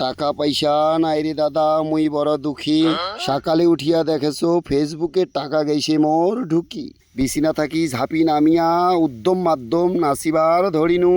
টাকা পয়সা নাই রে দাদা, মুই বড় দুঃখী। সকালে উঠিয়া দেখেছো ফেসবুকে টাকা গেছে মোর ঢুকি। বিছিনা থাকি ঝাঁপি নামিয়া উদ্যম মাধ্যম নাচিবার ধরিনু।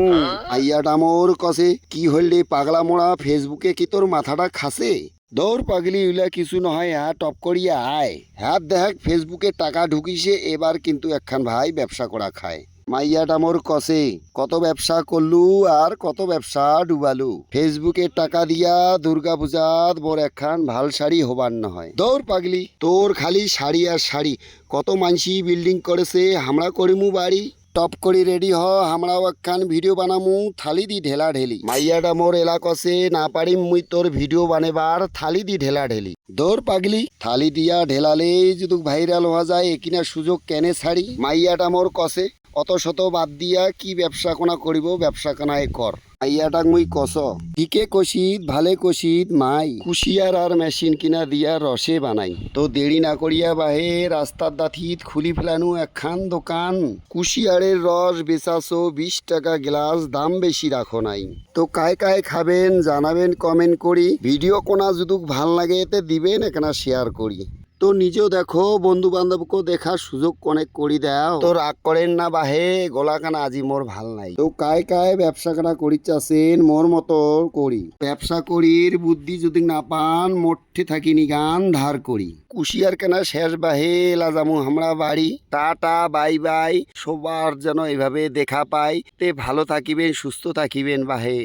আইয়াটা মোর কসে, কি হইলে পাগলা মোড়া, ফেসবুকে কি তোর মাথাটা খাসে? দৌড় পাগলি, উইলা কিছু নহয়, হ্যাঁ টপ করিয়া আয়। হ্যাঁ দেখ ফেসবুকে টাকা ঢুকিছে, এবার কিন্তু একখান ভাই ব্যবসা করা খায়। মাইয়াটা মোর কসে, কত ব্যবসা করলু আর কত ব্যবসা ডুবালু। ফেসবুকে টাকা দিয়া দুর্গা পূজাত মোর একখান ভাল শাড়ি হবার নহয়। দৌড় পাগলি, তোর খালি শাড়ি আর শাড়ি। কত মানসি বিল্ডিং করেছে, আমরা করিমু বাড়ি। টপ করি রেডি হ, আমরাও একখান ভিডিও বানামু থালি দি ঢেলা ঢেলি। মাইয়াটা মোর এলাকসে, না পারিম মুই তোর ভিডিও বানেবার থালি দি ঢেলা ঢেলি। দৌড় পাগলি, থালি দিয়া ঢেলালে যদি ভাইরাল হওয়া যায়, একিনা সুযোগ কেনে ছাড়ি। মাইয়াটা মোর কসে, অত শত বাদ দিয়া কি ব্যবসা কোনা করিব, ব্যবসা কোনায় কর। মাইয়াটাক মুই কস, ঠিকে কষিত ভালে কষিত মাই, কুশিয়ার আর মেশিন কিনা দিয়া রসে বানাই। তো দেরি না করিয়া বাহে রাস্তার দাথিত খুলি ফেলানু একখান দোকান। কুশিয়ারের রস বেচাছো 20 টাকা গ্লাস, দাম বেশি রাখো নাই। তো কায় কায় খাবেন জানাবেন কমেন্ট করি। ভিডিও কোনা যদি ভাল লাগে তে দিবেন এখানে শেয়ার করি। তো নিজেও দেখো, বন্ধু বান্ধবকেও দেখার সুযোগ অনেক করি দাও। তো রাগ করেন না বাহে, গোলাকানা আজি মোর ভাল নাই। তো কায় কায় ব্যবসা কানা করিচ্ছাছেন মোর মতো করি। ব্যবসা করির বুদ্ধি যদি না পান, মোটে থাকিনি গান ধার করি। কুশিয়ার কেনা শেষ বাহে, লাজামু আমরা বাড়ি। টাটা বাই বাই, সবার যেন এভাবে দেখা পাই। তে ভালো থাকিবেন, সুস্থ থাকিবেন বাহে।